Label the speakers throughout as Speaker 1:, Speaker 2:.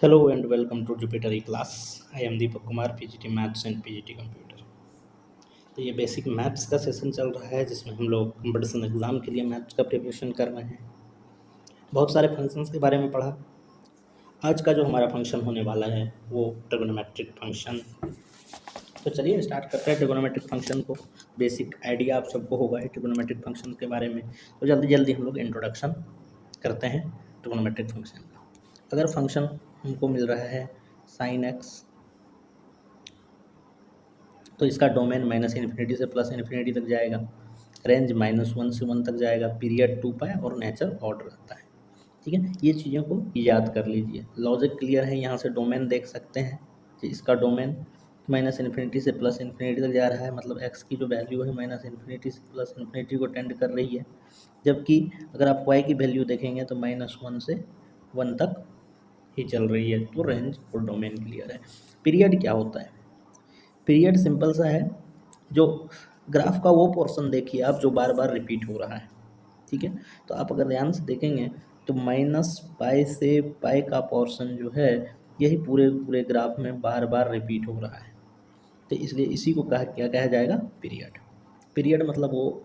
Speaker 1: Hello and welcome to Jupiter E class. I am Deepak Kumar, PGT Maths and PGT Computer. तो ये basic maths का session चल रहा है जिसमें हम लोग कंपटीशन एग्ज़ाम के लिए मैथ्स का प्रिपरेशन कर रहे हैं। बहुत सारे फंक्शंस के बारे में पढ़ा। आज का जो हमारा फंक्शन होने वाला है वो ट्रिगोनोमेट्रिक फंक्शन। तो चलिए स्टार्ट करते हैं ट्रिगोनोमेट्रिक फंक्शन को। बेसिक आइडिया आप सबको होगा है ट्रिगोनोमेट्रिक फंक्शन के बारे में। तो जल्दी जल्दी हम लोग इंट्रोडक्शन करते हैं ट्रिगोनोमेट्रिक फंक्शन का। अगर फंक्शन हमको मिल रहा है साइन एक्स, तो इसका डोमेन माइनस इन्फिनिटी से प्लस इन्फिनिटी तक जाएगा, रेंज -1 से 1 तक जाएगा, पीरियड 2π और नेचर ऑड रहता है। ठीक है, ये चीज़ों को याद कर लीजिए। लॉजिक क्लियर है, यहाँ से डोमेन देख सकते हैं कि इसका डोमेन माइनस इन्फिनिटी से प्लस इन्फिनिटी तक जा रहा है, मतलब एक्स की जो वैल्यू है माइनस इन्फिनिटी से प्लस इन्फिनिटी को टेंड कर रही है। जबकि अगर आप वाई की वैल्यू देखेंगे तो -1 से 1 तक ही चल रही है। तो रेंज और डोमेन क्लियर है। पीरियड क्या होता है? पीरियड सिंपल सा है, जो ग्राफ का वो पोर्शन देखिए आप जो बार बार रिपीट हो रहा है। ठीक है, तो आप अगर ध्यान से देखेंगे तो -π से π का पोर्शन जो है यही पूरे पूरे ग्राफ में बार बार रिपीट हो रहा है। तो इसलिए इसी को क्या कहा जाएगा? पीरियड। पीरियड मतलब वो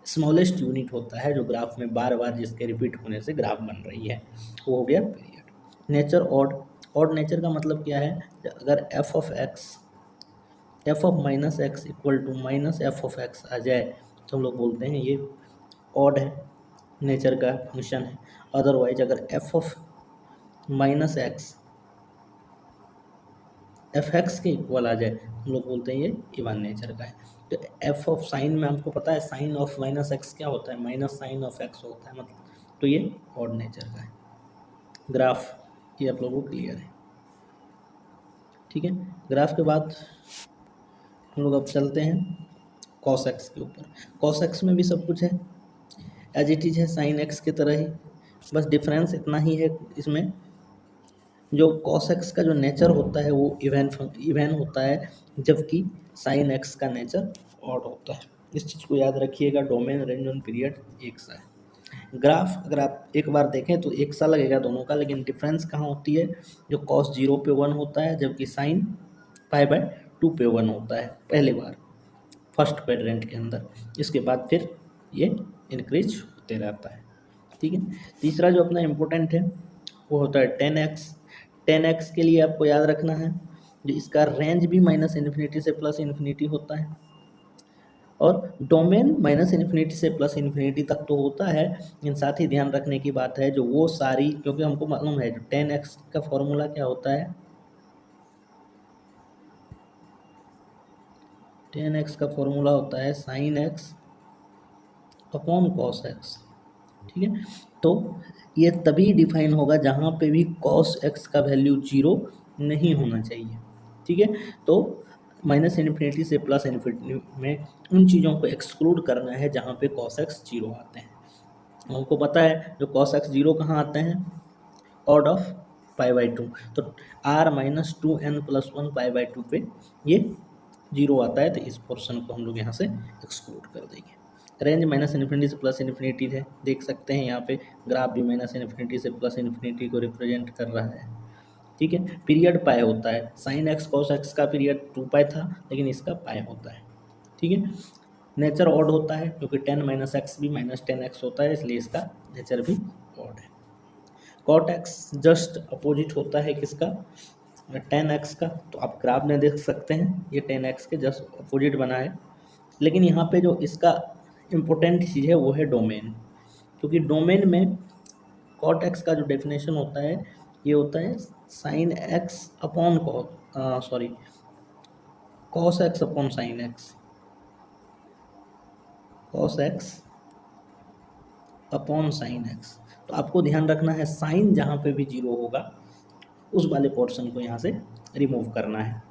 Speaker 1: स्मॉलेस्ट यूनिट होता है जो ग्राफ में बार बार जिसके रिपीट होने से ग्राफ बन रही है, वो हो गया period. Nature odd. Odd nature का मतलब क्या है? अगर f of -x equal to -f(x) आ जाए तो हम लोग बोलते हैं ये ऑड है, नेचर का फंक्शन है। अदरवाइज अगर f(x) के इक्वल आ जाए हम लोग बोलते हैं ये इवन नेचर का है। तो एफ ऑफ साइन में हमको पता है साइन ऑफ -x क्या होता है? माइनस साइन ऑफ x होता है, मतलब तो ये ऑड नेचर का है। ग्राफ ये आप लोगों को क्लियर है। ठीक है, ग्राफ के बाद हम लोग अब चलते हैं cos x के ऊपर। cos x में भी सब कुछ है, एज इट इज है साइन x की तरह ही, बस डिफरेंस इतना ही है इसमें, जो cos x का जो नेचर होता है वो इवन होता है, जबकि साइन x का नेचर ऑड होता है। इस चीज़ को याद रखिएगा। डोमेन, रेंज और पीरियड एक सा है। ग्राफ अगर आप एक बार देखें तो एक सा लगेगा दोनों का, लेकिन डिफरेंस कहाँ होती है? जो cos 0 पे 1 होता है, जबकि साइन π/2 पे 1 होता है पहले बार फर्स्ट क्वाड्रेंट के अंदर। इसके बाद फिर ये इंक्रीज होते रहता है। ठीक है, तीसरा जो अपना इम्पोर्टेंट है वो होता है 10x। 10x के लिए आपको याद रखना है जो इसका रेंज भी -इन्फिनिटी से प्लस इन्फिनिटी होता है, और डोमेन -इन्फिनिटी से प्लस इन्फिनिटी तक तो होता है। लेकिन साथ ही ध्यान रखने की बात है जो वो सारी, क्योंकि हमको मालूम है जो 10x का फॉर्मूला क्या होता है, 10x का फॉर्मूला होता है sine x upon cos x. ठीक है, तो ये तभी डिफाइन होगा जहाँ पे भी cos x का वैल्यू 0 नहीं होना चाहिए। ठीक है, तो -इन्फिनिटी से प्लस इन्फिनिटी में उन चीज़ों को एक्सक्लूड करना है जहाँ पे cos x 0 आते हैं। हमको पता है जो cos x 0 कहाँ आते हैं? Odd of π/2। तो r -2n + 1 π/2 पे ये 0 आता है, तो इस पोर्शन को हम लोग यहाँ से एक्सक्लूड कर देंगे। रेंज -इन्फिनिटी से प्लस इन्फिनिटी है, देख सकते हैं यहाँ पे ग्राफ भी -इन्फिनिटी से प्लस इन्फिनिटी को रिप्रेजेंट कर रहा है। ठीक है, पीरियड पाई होता है। साइन एक्स कॉस एक्स का पीरियड 2π था, लेकिन इसका पाई होता है। ठीक है, नेचर ऑड होता है क्योंकि 10 - x भी -10x होता है, इसलिए इसका नेचर भी ऑड है। कॉट एक्स जस्ट अपोजिट होता है किसका? 10x का। तो आप ग्राफ में देख सकते हैं ये 10x के जस्ट अपोजिट बना है। लेकिन यहाँ पे जो इसका इम्पोर्टेंट चीज़ है वो है डोमेन, क्योंकि डोमेन में कॉट एक्स का जो डेफिनेशन होता है ये होता है sine x upon cos x upon sine x, cos x upon sine x. तो आपको ध्यान रखना है साइन जहाँ पे भी 0 होगा उस वाले पोर्शन को यहाँ से रिमूव करना है।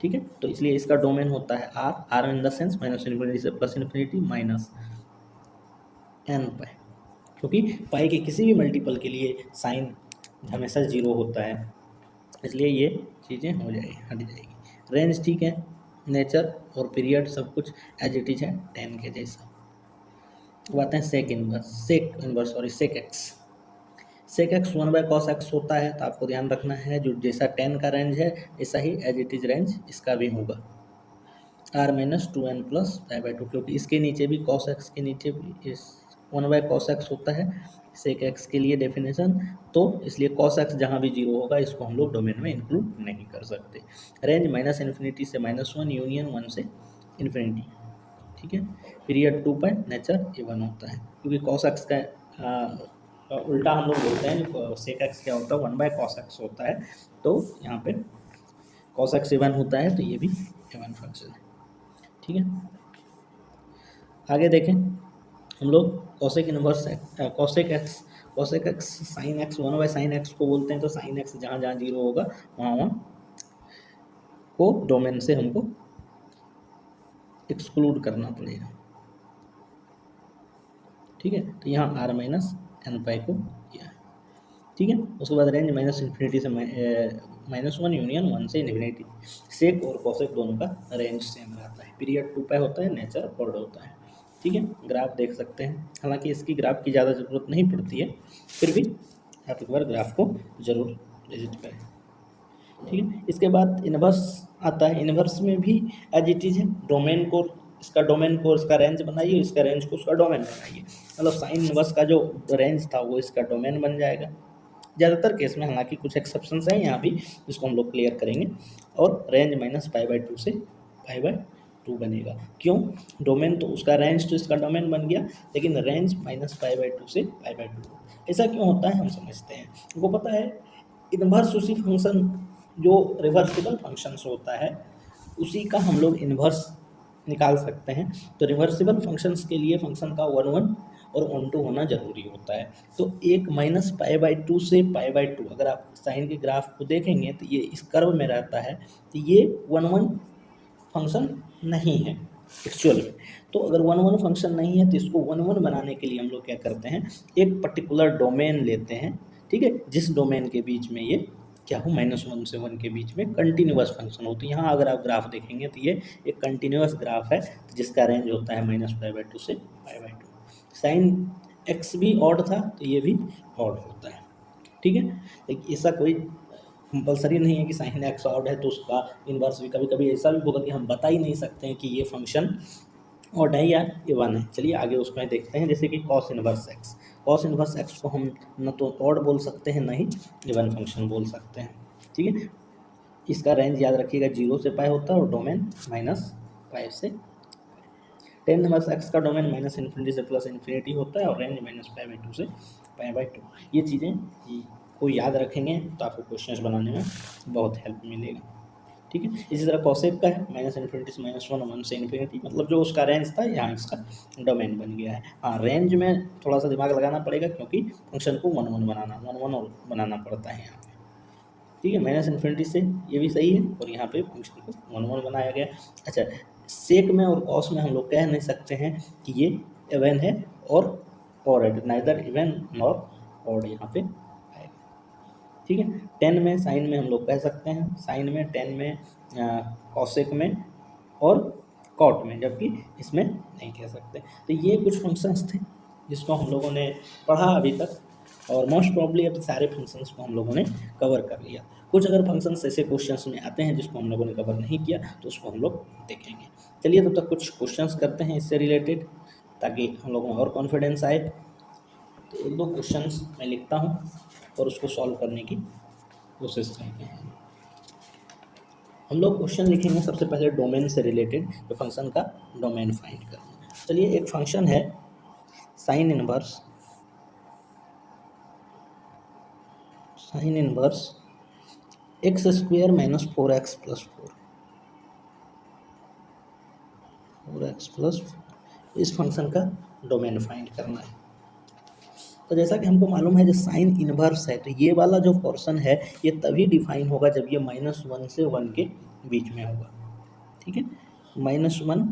Speaker 1: ठीक है, तो इसलिए इसका डोमेन होता है R in the sense -infinity से plus infinity minus n pi, क्योंकि पाई के किसी भी मल्टीपल के लिए साइन हमेशा 0 होता है, इसलिए ये चीज़ें हट जाएगी। रेंज ठीक है, नेचर और पीरियड सब कुछ एज इट इज है 10 के जैसा। अब आते हैं sec x. Sec x 1/cos x होता है, तो आपको ध्यान रखना है जो जैसा टेन का रेंज है ऐसा ही एज इट इज रेंज इसका भी होगा, r-2n+π/2, क्योंकि इसके नीचे भी cos x के नीचे भी इस 1/cos x होता है सेक एक्स के लिए डेफिनेशन, तो इसलिए cos x जहाँ भी 0 होगा इसको हम लोग डोमेन में इंक्लूड नहीं कर सकते। रेंज -∞ से -1 यूनियन 1 से इन्फिनिटी, ठीक है। पीरियड 2π, नेचर A1 होता है, क्योंकि cos x का उल्टा हम लोग बोलते हैं सेक एक्स क्या होता है 1/cos x होता है, तो यहाँ पे cos x A1 होता है, तो ये भी A1 फंक्शन है, ठीक है। आगे देखें हम लोग cosec inverse cosec x sin x 1/sin x को बोलते हैं, तो sin x जहाँ जहाँ 0 होगा वहाँ को डोमेन से हमको एक्सक्लूड करना पड़ेगा, ठीक है। तो यहाँ r-nπ को किया, ठीक है। उसके बाद रेंज -∞ से -1 यूनियन 1 से इन्फिनिटी, सेक और कॉसेक दोनों का रेंज सेम रहता है, पीरियड 2π होता है, नेचर ऑड होता है, ठीक है। ग्राफ देख सकते हैं, हालांकि इसकी ग्राफ की ज़्यादा ज़रूरत नहीं पड़ती है, फिर भी आप एक बार ग्राफ को ज़रूर विजिट करें, ठीक है। इसके बाद इनवर्स आता है, इनवर्स में भी एज इट इज है, डोमेन को इसका डोमेन को इसका रेंज बनाइए, इसका रेंज को उसका डोमेन बनाइए, मतलब साइन इनवर्स का जो रेंज था वो इसका डोमेन बन जाएगा ज़्यादातर केस में, हालांकि कुछ एक्सेप्शंस हैं यहाँ भी, इसको हम लोग क्लियर करेंगे। और रेंज -π/2 से π/2 बनेगा, क्यों? डोमेन तो उसका रेंज तो इसका डोमेन बन गया, लेकिन रेंज -π/2 से π/2, ऐसा क्यों होता है हम समझते हैं। हमको पता है इनवर्स उसी फंक्शन जो रिवर्सिबल फंक्शंस होता है उसी का हम लोग इन्वर्स निकाल सकते हैं, तो रिवर्सिबल फंक्शंस के लिए फंक्शन का 1 और 1 होना जरूरी होता है। तो एक -π/2 से π/2 अगर आप साइन के ग्राफ को देखेंगे तो ये इस कर्व में रहता है, तो ये 1 फंक्शन नहीं है एक्चुअल में। तो अगर 1 फंक्शन नहीं है तो इसको 1 बनाने के लिए हम लोग क्या करते हैं, एक पर्टिकुलर डोमेन लेते हैं, ठीक है, जिस डोमेन के बीच में ये क्या हो -1 से 1 के बीच में कंटिन्यूअस फंक्शन हो। तो यहाँ अगर आप ग्राफ देखेंगे तो ये एक कंटिन्यूअस ग्राफ है जिसका रेंज होता है -π/2 से π/2। साइन एक्स भी ऑड था तो ये भी ऑड होता है, ठीक है। लेकिन ऐसा कोई कंपलसरी नहीं है कि साइन एक्स ऑड है तो उसका इन्वर्स भी, कभी कभी ऐसा भी होगा कि हम बता ही नहीं सकते हैं कि ये फंक्शन ऑड है या इवन है। चलिए आगे उसको देखते हैं, जैसे कि cos inverse x, cos inverse x को हम न तो ऑड बोल सकते हैं न ही इवन फंक्शन बोल सकते हैं, ठीक है। इसका रेंज याद रखिएगा 0 से π होता है और डोमेन -π से टेन इनवर्स एक्स का डोमेन -∞ से +∞ होता है और रेंज -π/2 से π/2। ये चीज़ें को याद रखेंगे तो आपको क्वेश्चंस बनाने में बहुत हेल्प मिलेगा, ठीक है। इसी तरह कॉसेक का है -∞ से -1, 1 से इन्फिनिटी, मतलब जो उसका रेंज था यहाँ इसका डोमेन बन गया है। हाँ, रेंज में थोड़ा सा दिमाग लगाना पड़ेगा क्योंकि फंक्शन को 1 बनाना पड़ता है यहाँ पे, ठीक है। -∞ से ये भी सही है और यहाँ पे फंक्शन को 1 बनाया गया। अच्छा, सेक में और कॉस में हम लोग कह नहीं सकते हैं कि ये इवन है और odd, neither even nor odd यहाँ पे आएगा, ठीक है। टेन में साइन में हम लोग कह सकते हैं, साइन में, टेन में, कॉसेक में और कॉट में, जबकि इसमें नहीं कह सकते। तो ये कुछ फंक्शंस थे जिसको हम लोगों ने पढ़ा अभी तक, और मोस्ट प्रॉब्ली अब सारे फंक्शंस को हम लोगों ने कवर कर लिया। कुछ अगर फंक्शंस ऐसे क्वेश्चंस में आते हैं जिसको हम लोगों ने कवर नहीं किया तो उसको हम लोग देखेंगे। चलिए तब तक कुछ क्वेश्चंस करते हैं इससे रिलेटेड ताकि हम लोगों में और कॉन्फिडेंस आए। तो 1-2 क्वेश्चंस मैं लिखता हूँ और उसको सॉल्व करने की कोशिश करते हैं। हम लोग क्वेश्चन लिखेंगे सबसे पहले डोमेन से रिलेटेड, तो फंक्शन का डोमेन फाइंड करना। चलिए, एक फंक्शन है sine inverse x² - 4x + 4x + इस फंक्शन का डोमेन फाइंड करना है। तो जैसा कि हमको मालूम है जो साइन इनवर्स है, तो ये वाला जो पोर्शन है ये तभी डिफाइन होगा जब ये -1 से 1 के बीच में होगा, ठीक है। -1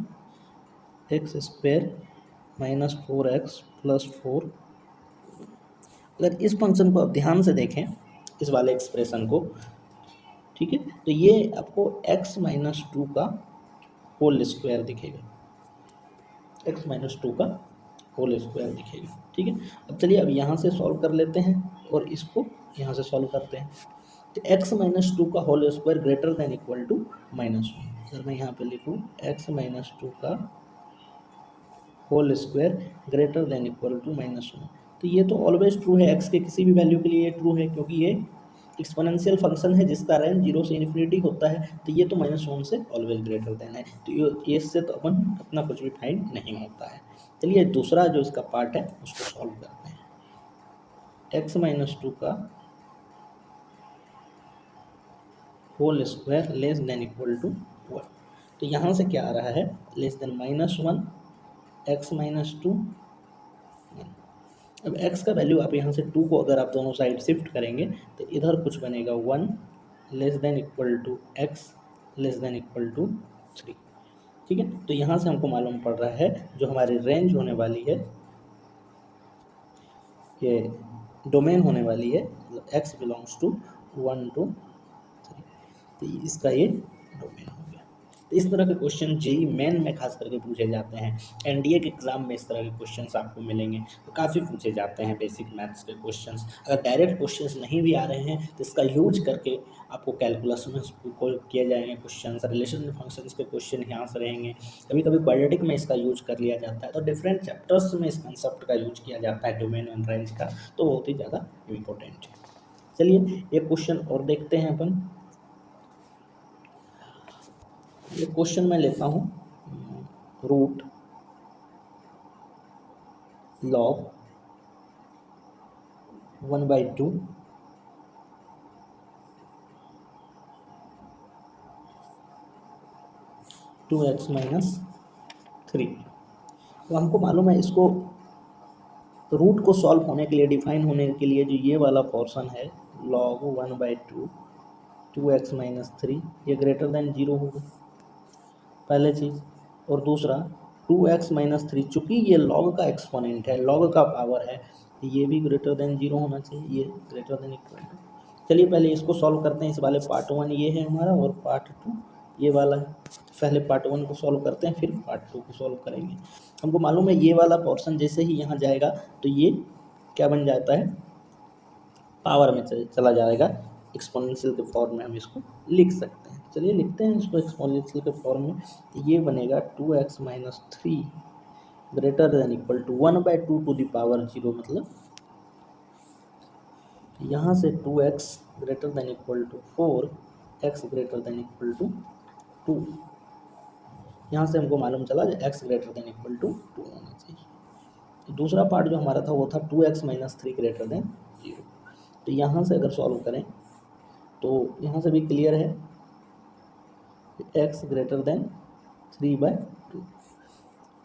Speaker 1: x² - 4x + 4, अगर इस फंक्शन को आप ध्यान से देखें, इस वाले एक्सप्रेशन को, ठीक है, तो ये आपको x - 2 का होल स्क्वायर दिखेगा, x - 2 का होल स्क्वायर दिखेगा, ठीक है। अब चलिए अब यहाँ से सॉल्व कर लेते हैं। और इसको यहाँ से सॉल्व करते हैं। तो x माइनस टू का whole square greater than equal to minus one. अगर मैं यहाँ पे लिखूँ x माइनस टू का whole square greater than equal to minus one, तो ये तो ऑलवेज ट्रू है, x के किसी भी वैल्यू के लिए ये ट्रू है, क्योंकि ये एक्सपोनेंशियल फंक्शन है जिसका रेंज 0 से इन्फिनिटी होता है, तो ये तो माइनस वन से ऑलवेज ग्रेटर देन है, तो ये इससे तो अपन अपना कुछ भी फाइंड नहीं होता है। चलिए दूसरा जो इसका पार्ट है उसको सॉल्व करते हैं। x माइनस टू का whole square less than equal to one, तो यहाँ से क्या आ रहा है, less than minus one x minus two. अब x का वैल्यू आप यहाँ से 2 को अगर आप दोनों साइड शिफ्ट करेंगे तो इधर कुछ बनेगा 1 less than equal to x less than equal to 3। ठीक है, तो यहाँ से हमको मालूम पड़ रहा है जो हमारी रेंज होने वाली है, ये डोमेन होने वाली है, मतलब x बिलोंग्स टू 1 to 3, तो इसका ये डोमेन हो गया। तो इस तरह के क्वेश्चन जेईई मेन में खास करके पूछे जाते हैं, एनडीए के एग्जाम में इस तरह के क्वेश्चंस आपको मिलेंगे, तो काफ़ी पूछे जाते हैं बेसिक मैथ्स के क्वेश्चंस। अगर डायरेक्ट क्वेश्चंस नहीं भी आ रहे हैं तो इसका यूज करके आपको कैलकुलस में किए जाएंगे क्वेश्चंस, रिलेशन फंक्शंस के क्वेश्चन यहाँ से रहेंगे, कभी कभी क्वाड्रेटिक में इसका यूज कर लिया जाता है, तो डिफरेंट चैप्टर्स में इस कंसेप्ट का यूज किया जाता है डोमेन एंड रेंज का, तो बहुत ही ज़्यादा इम्पोर्टेंट है। चलिए एक क्वेश्चन और देखते हैं अपन। ये क्वेश्चन मैं लेता हूँ, रूट लॉग 1/2 2x माइनस 3। तो हमको मालूम है इसको रूट को सॉल्व होने के लिए, डिफाइन होने के लिए, जो ये वाला पोर्शन है log 1/2 2x माइनस 3, ये ग्रेटर देन 0 होगा पहले चीज़, और दूसरा 2x माइनस 3, चूँकि ये लॉग का एक्सपोनेंट है, लॉग का पावर है, तो ये भी ग्रेटर देन 0 होना चाहिए, ये ग्रेटर देन इक्वल टू। चलिए पहले इसको सॉल्व करते हैं। इस वाले पार्ट 1 ये है हमारा और पार्ट 2 ये वाला है। पहले पार्ट 1 को सॉल्व करते हैं, फिर पार्ट 2 को सॉल्व करेंगे। हमको मालूम है ये वाला पोर्शन जैसे ही यहाँ जाएगा तो ये क्या बन जाता है, पावर में चला जाएगा, एक्सपोनेंशियल के फॉर्म में हम इसको लिख सकते हैं। चलिए लिखते हैं इसको एक्सपोनेंशियल के फॉर्म में, तो ये बनेगा 2x minus 3 greater than equal to 1/2 to the power 0, मतलब यहाँ से 2x greater than equal to 4 x greater than equal to 2। यहाँ से हमको मालूम चला x greater than equal to 2 होना चाहिए। दूसरा पार्ट जो हमारा था वो था 2x माइनस 3 ग्रेटर देन 0। तो यहाँ से अगर सॉल्व करें तो यहाँ से भी क्लियर है, x ग्रेटर देन 3/2,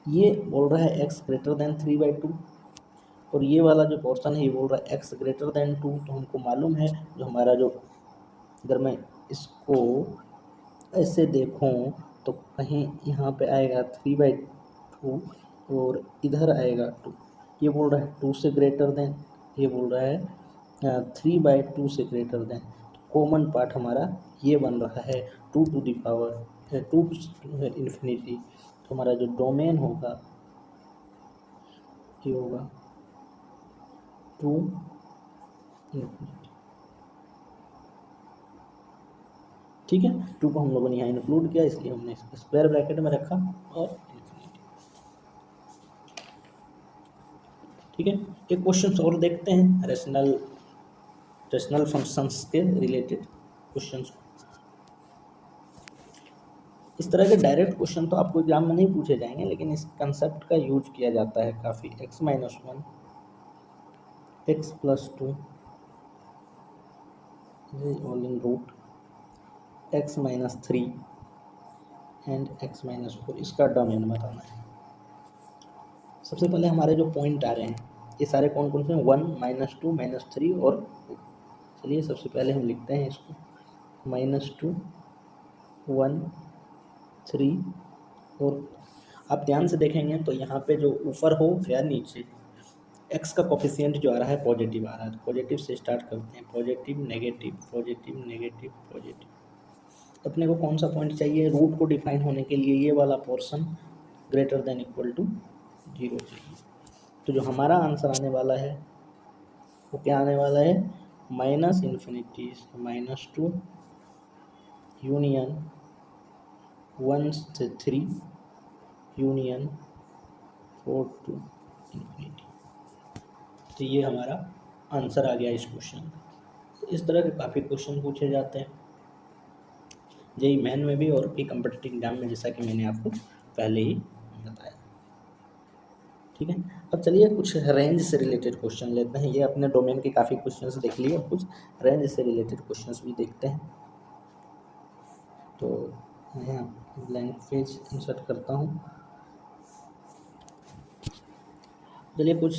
Speaker 1: ये बोल रहा है x ग्रेटर देन 3/2, और ये वाला जो पोर्शन है ये बोल रहा है x ग्रेटर देन 2। तो हमको मालूम है जो हमारा जो, अगर मैं इसको ऐसे देखूं तो कहीं यहाँ पे आएगा 3/2 और इधर आएगा 2, ये बोल रहा है 2 से ग्रेटर देन, ये बोल रहा है 3/2 से ग्रेटर देन, तो कॉमन पार्ट हमारा ये बन रहा है 2 टू द पावर 2 इन्फिनिटी। तो हमारा जो डोमेन होगा ये होगा 2 इन्फिनिटी। ठीक है, 2 को हम लोगों ने यहाँ इंक्लूड किया, इसलिए हमने इसको स्क्वायर ब्रैकेट में रखा और इन्फिनिटी। ठीक है, एक क्वेश्चन और देखते हैं रेशनल फंक्शंस के रिलेटेड क्वेश्चंस। इस तरह के डायरेक्ट क्वेश्चन तो आपको एग्जाम में नहीं पूछे जाएंगे, लेकिन इस कंसेप्ट का यूज किया जाता है काफ़ी। x minus 1 x plus 2 all in root x minus 3 and x minus 4, इसका डोमेन बताना है। सबसे पहले हमारे जो पॉइंट आ रहे हैं ये सारे कौन कौन से हैं, 1 माइनस 2 माइनस 3 और 2। चलिए सबसे पहले हम लिखते हैं इसको, -2 1 3 और आप ध्यान से देखेंगे तो यहाँ पे जो ऊपर हो या नीचे x का कोफिशिएंट जो आ रहा है पॉजिटिव आ रहा है, तो पॉजिटिव से स्टार्ट करते हैं, positive negative positive negative positive. अपने को कौन सा पॉइंट चाहिए, रूट को डिफाइन होने के लिए ये वाला portion greater than equal to 0 चाहिए। तो जो हमारा आंसर आने वाला है वो क्या आने वाला है, माइनस इन्फिनिटी से -2 यूनियन 1 से 3 यूनियन 4 टू इन्फिनिटी। तो ये हमारा आंसर आ गया इस क्वेश्चन का। इस तरह के काफ़ी क्वेश्चन पूछे जाते हैं जेई मेन में भी और भी कम्पिटिटिव एग्जाम में, जैसा कि मैंने आपको पहले ही बताया। ठीक है, अब चलिए कुछ रेंज से रिलेटेड क्वेश्चन लेते हैं। ये अपने डोमेन के काफ़ी क्वेश्चंस देख लिए, कुछ रेंज से रिलेटेड क्वेश्चंस भी देखते हैं। तो मैं यहाँ ब्लैंक पेज इंसर्ट करता हूँ। चलिए कुछ,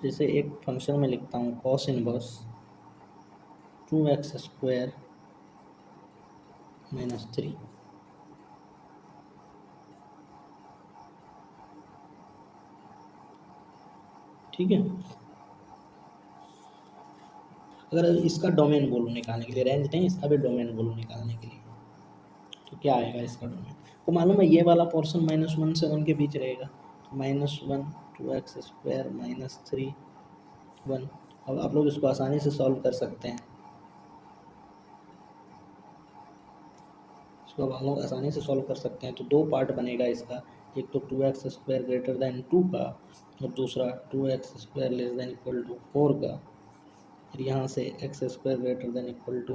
Speaker 1: जैसे एक फंक्शन में लिखता हूँ कॉस इनवर्स 2x स्क्वायर -3। ठीक है, अगर इसका डोमेन बोलूँ निकालने के लिए, रेंज नहीं इसका भी डोमेन बोलूँ निकालने के लिए, तो क्या आएगा इसका डोमेन। तो मालूम है ये वाला पोर्शन -1 से 1 के बीच रहेगा, -1 2x स्क्वायर -3 1। अब आप लोग इसको आसानी से सॉल्व कर सकते हैं, इसको आप लोग आसानी से सॉल्व कर सकते हैं। तो दो पार्ट बनेगा इसका, एक तो 2x स्क्वायर ग्रेटर देन 2 का, और दूसरा 2x square less than equal to 4 का। फिर यहाँ से x square greater than equal to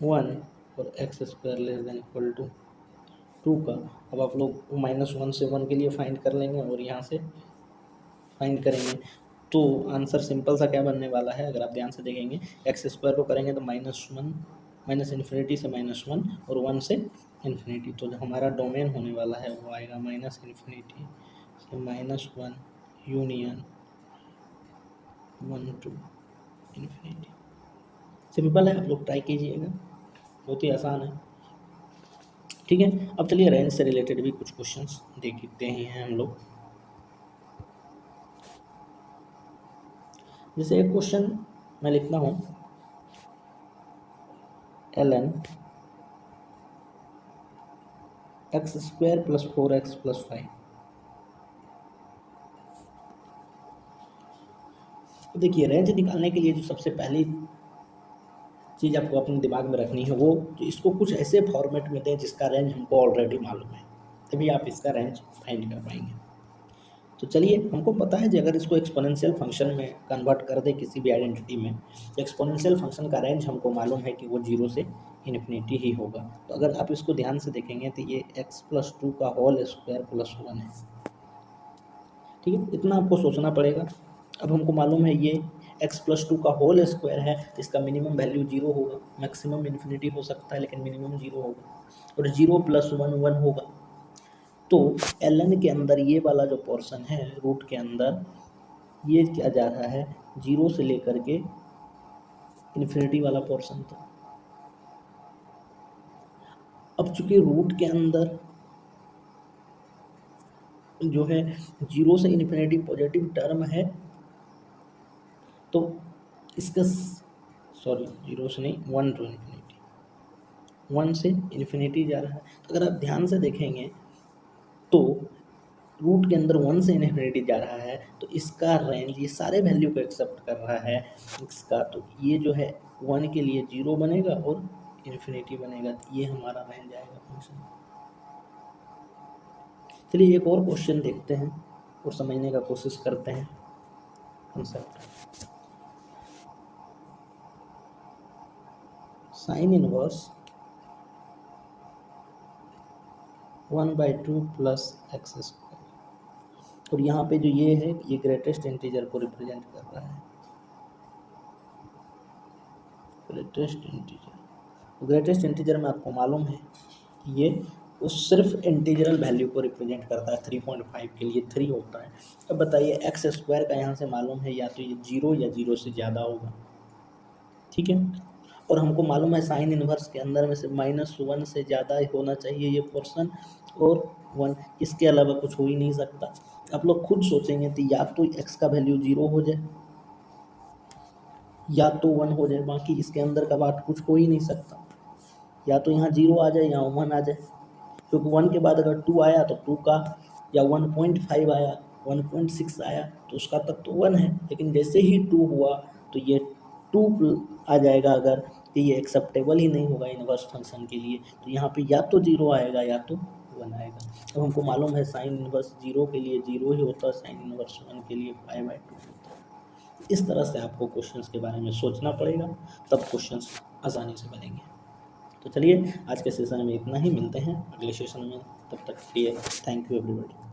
Speaker 1: 1 और x square less than equal to 2 का। अब आप लोग -1 से 1 के लिए फाइंड कर लेंगे और यहाँ से फाइंड करेंगे, तो आंसर सिंपल सा क्या बनने वाला है, अगर आप ध्यान से देखेंगे एक्स स्क्वायर को करेंगे तो -1 माइनस इन्फिनिटी से -1 और 1 से इन्फिनिटी। तो जो हमारा डोमेन होने वाला है वो आएगा -इन्फिनिटी से -1 यूनियन 1 टू इन्फिनिटी। सिंपल है, आप लोग ट्राई कीजिएगा, बहुत ही आसान है। ठीक है, अब चलिए रेंज से रिलेटेड भी कुछ क्वेश्चंस देखते हैं हम लोग। जैसे एक क्वेश्चन मैं लिखता हूँ ln x square plus 4x plus 5। देखिए रेंज निकालने के लिए जो सबसे पहली चीज़ आपको अपने दिमाग में रखनी है वो, तो इसको कुछ ऐसे फॉर्मेट में दें जिसका रेंज हमको ऑलरेडी मालूम है, तभी आप इसका रेंज फाइंड कर पाएंगे। तो चलिए, हमको पता है कि अगर इसको एक्सपोनेंशियल फंक्शन में कन्वर्ट कर दे किसी भी आइडेंटिटी में, तो एक्सपोनेंशियल फंक्शन का रेंज हमको मालूम है कि वो 0 से इन्फिनिटी ही होगा। तो अगर आप इसको ध्यान से देखेंगे तो ये x+2 का होल स्क्वायर प्लस 1 है। ठीक है, इतना आपको सोचना पड़ेगा। अब हमको मालूम है ये x+2 का होल स्क्वायर है, इसका मिनिमम वैल्यू 0 होगा, मैक्सिमम इन्फिनिटी हो सकता है लेकिन मिनिमम 0 होगा, और 0 + 1 1 होगा। तो ln के अंदर ये वाला जो पोर्शन है रूट के अंदर, ये क्या जा रहा है 0 से लेकर के इन्फिनिटी वाला पोर्शन था। अब चूंकि रूट के अंदर जो है 0 से इन्फिनिटी पॉजिटिव टर्म है, तो इसका 0 से नहीं 1 टू इन्फिनिटी, 1 से इन्फिनिटी जा रहा है। तो अगर आप ध्यान से देखेंगे तो रूट के अंदर 1 से इन्फिनिटी जा रहा है, तो इसका रेंज ये सारे वैल्यू को एक्सेप्ट कर रहा है इसका, तो ये जो है 1 के लिए 0 बनेगा और इन्फिनिटी बनेगा, तो ये हमारा रेंज आएगा फंक्शन। चलिए एक और क्वेश्चन देखते हैं और समझने का कोशिश करते हैं concept. Sine inverse 1/2 plus x square, और यहाँ पे जो ये है ये ग्रेटेस्ट इंटीजर को रिप्रेजेंट कर रहा है, ग्रेटेस्ट इंटीजर में आपको मालूम है ये उस सिर्फ इंटीजरल वैल्यू को रिप्रेजेंट करता है। 3.5 के लिए 3 होता है। अब बताइए एक्स स्क्वायर का यहाँ से मालूम है या तो ये 0 या 0 से ज़्यादा होगा। ठीक है, और हमको मालूम है साइन इनवर्स के अंदर में से -1 से ज़्यादा होना चाहिए ये पोर्शन, और 1, इसके अलावा कुछ हो ही नहीं सकता। आप लोग खुद सोचेंगे तो या तो x का वैल्यू 0 हो जाए या तो 1 हो जाए, बाकी इसके अंदर का बात कुछ हो ही नहीं सकता। या तो यहाँ 0 आ जाए या 1 आ जाए, क्योंकि 1 के बाद अगर 2 आया तो 2 का, या 1.5 आया 1.6 आया तो उसका तक तो 1 है, लेकिन जैसे ही 2 हुआ तो ये 2 आ जाएगा अगर, तो ये एक्सेप्टेबल ही नहीं होगा इनवर्स फंक्शन के लिए। तो यहाँ पे या तो 0 आएगा या तो 1 आएगा। अब हमको मालूम है साइन इनवर्स 0 के लिए 0 ही होता है, साइन इनवर्स 1 के लिए पाई/2 होता है। इस तरह से आपको क्वेश्चंस के बारे में सोचना पड़ेगा, तब क्वेश्चंस आसानी से बनेंगे। तो चलिए आज के सेशन में इतना ही, मिलते हैं अगले सेशन में, तब तक के लिए थैंक यू एवरीबॉडी।